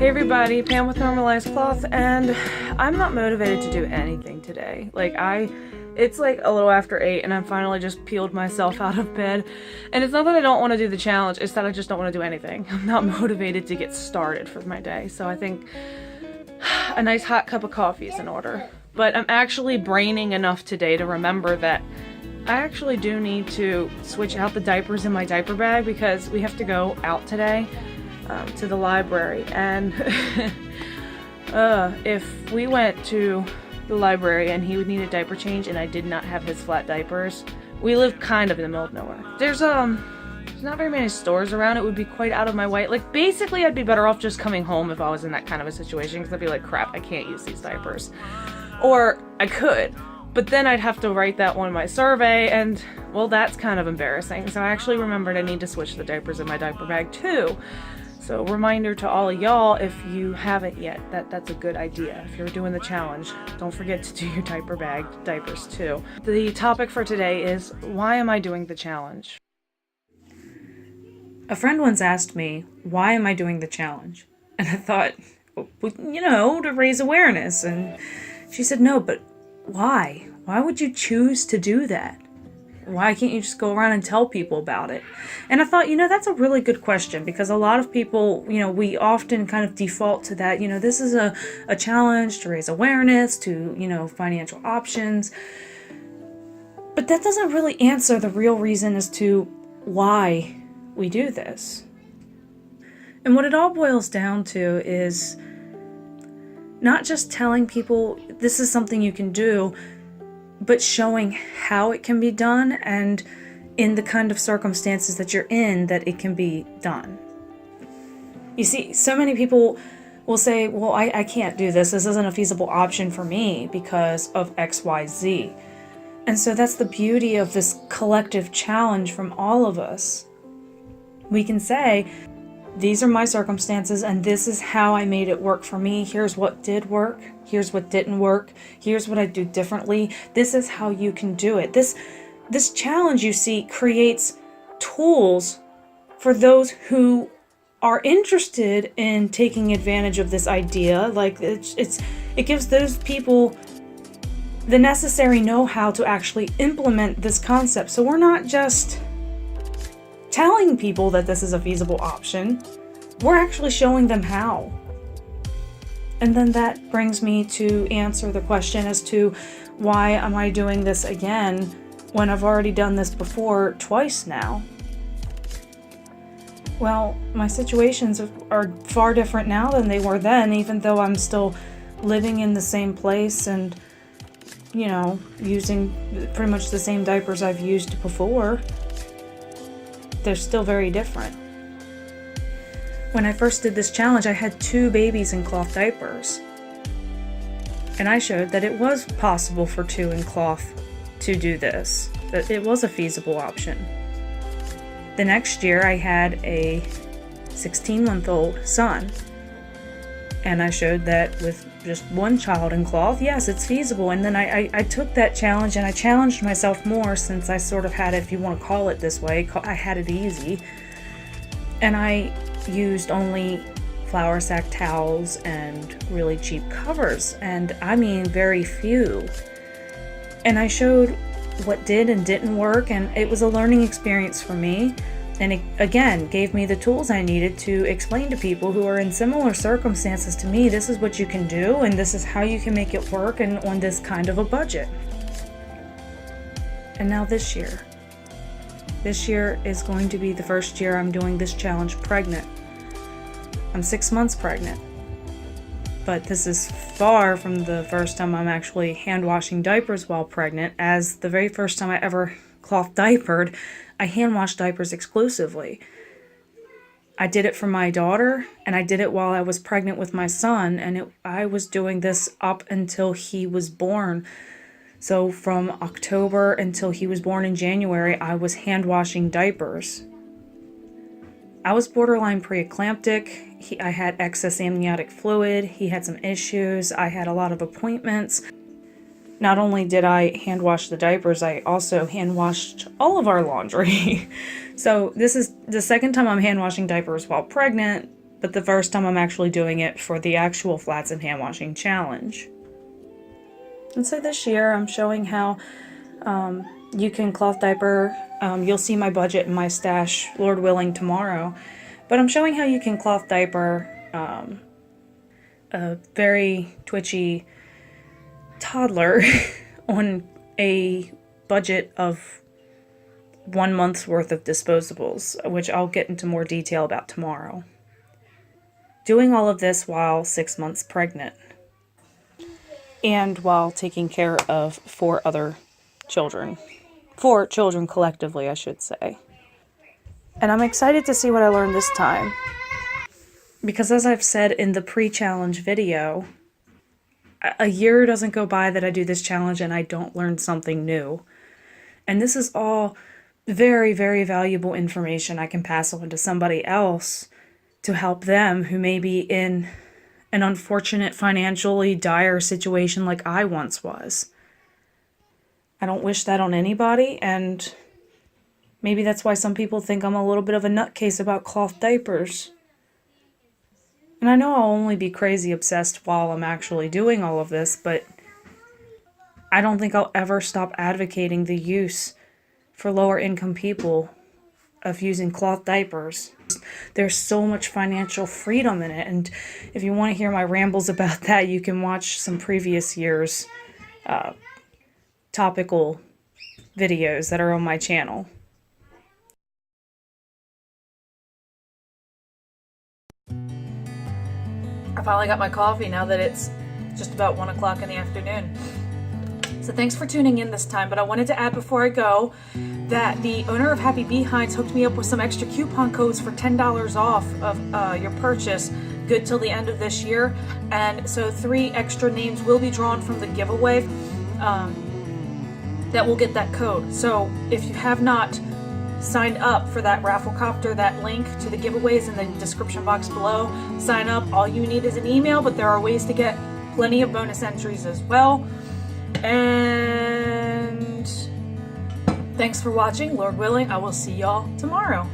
everybody, Pam with Normalized Cloth, and I'm not motivated to do anything today. It's like a little after 8 and I'm finally just peeled myself out of bed. And it's not that I don't want to do the challenge, it's that I just don't want to do anything. I'm not motivated to get started for my day, so I think a nice hot cup of coffee is in order. But I'm actually braining enough today to remember that I actually do need to switch out the diapers in my diaper bag because we have to go out today to the library, and if we went to the library and he would need a diaper change and I did not have his flat diapers, we live kind of in the middle of nowhere. There's not very many stores around. It would be quite out of my way. Like, basically I'd be better off just coming home if I was in that kind of a situation, because I'd be like, crap, I can't use these diapers. Or I could, but then I'd have to write that on my survey, and well, that's kind of embarrassing. So I actually remembered I need to switch the diapers in my diaper bag too. So reminder to all of y'all, if you haven't yet, that's a good idea. If you're doing the challenge, don't forget to do your diaper bag diapers too. The topic for today is, why am I doing the challenge? A friend once asked me, why am I doing the challenge? And I thought, to raise awareness. And she said, no, but why? Why would you choose to do that? Why can't you just go around and tell people about it? And I thought, that's a really good question, because a lot of people, we often kind of default to that, this is a challenge to raise awareness, to, financial options. But that doesn't really answer the real reason as to why we do this. And what it all boils down to is not just telling people this is something you can do, but showing how it can be done, and in the kind of circumstances that you're in, that it can be done. You see, so many people will say, well, I can't do this. This isn't a feasible option for me because of X, Y, Z. And so that's the beauty of this collective challenge from all of us. We can say, these are my circumstances and this is how I made it work for me. Here's what did work. Here's what didn't work. Here's what I do differently. This is how you can do it. This challenge, you see, creates tools for those who are interested in taking advantage of this idea. Like, it gives those people the necessary know-how to actually implement this concept. So we're not just telling people that this is a feasible option, we're actually showing them how. And then that brings me to answer the question as to, why am I doing this again when I've already done this before twice now? Well, my situations are far different now than they were then, even though I'm still living in the same place and, using pretty much the same diapers I've used before. They're still very different. When I first did this challenge, I had 2 babies in cloth diapers. And I showed that it was possible for 2 in cloth to do this, that it was a feasible option. The next year, I had a 16-month-old son. And I showed that with just 1 child in cloth, yes, it's feasible. And then I took that challenge and I challenged myself more, since I sort of had it, if you want to call it this way, I had it easy. And I used only flour sack towels and really cheap covers, and I mean very few. And I showed what did and didn't work, and it was a learning experience for me. And it, again, gave me the tools I needed to explain to people who are in similar circumstances to me, this is what you can do, and this is how you can make it work, and on this kind of a budget. And now this year is going to be the first year I'm doing this challenge pregnant. I'm 6 months pregnant. But this is far from the first time I'm actually hand washing diapers while pregnant, as the very first time I ever cloth diapered, I hand washed diapers exclusively. I did it for my daughter, and I did it while I was pregnant with my son, and I was doing this up until he was born. So from October until he was born in January, I was hand washing diapers. I was borderline preeclamptic. I had excess amniotic fluid. He had some issues. I had a lot of appointments. Not only did I hand wash the diapers, I also hand washed all of our laundry. So this is the second time I'm hand washing diapers while pregnant. but the first time I'm actually doing it for the actual flats and hand washing challenge. And so this year I'm showing how you can cloth diaper. You'll see my budget and my stash, Lord willing, tomorrow. But I'm showing how you can cloth diaper a very twitchy toddler on a budget of 1 month's worth of disposables, which I'll get into more detail about tomorrow. Doing all of this while 6 months pregnant, and while taking care of 4 other children. 4 children collectively, I should say. And I'm excited to see what I learned this time. Because as I've said in the pre-challenge video, a year doesn't go by that I do this challenge and I don't learn something new. And this is all very, very valuable information I can pass on to somebody else to help them who may be in an unfortunate, financially dire situation like I once was. I don't wish that on anybody, and maybe that's why some people think I'm a little bit of a nutcase about cloth diapers. And I know I'll only be crazy obsessed while I'm actually doing all of this, but I don't think I'll ever stop advocating the use for lower income people of using cloth diapers. There's so much financial freedom in it, and if you want to hear my rambles about that, you can watch some previous years' topical videos that are on my channel. I finally got my coffee now that it's just about 1 o'clock in the afternoon. So thanks for tuning in this time, but I wanted to add before I go that the owner of Happy Behinds hooked me up with some extra coupon codes for $10 off of your purchase, good till the end of this year. And so 3 extra names will be drawn from the giveaway that will get that code. So if you have not signed up for that raffle copter, that link to the giveaways in the description box below, sign up. All you need is an email, but there are ways to get plenty of bonus entries as well. And thanks for watching. Lord willing, I will see y'all tomorrow.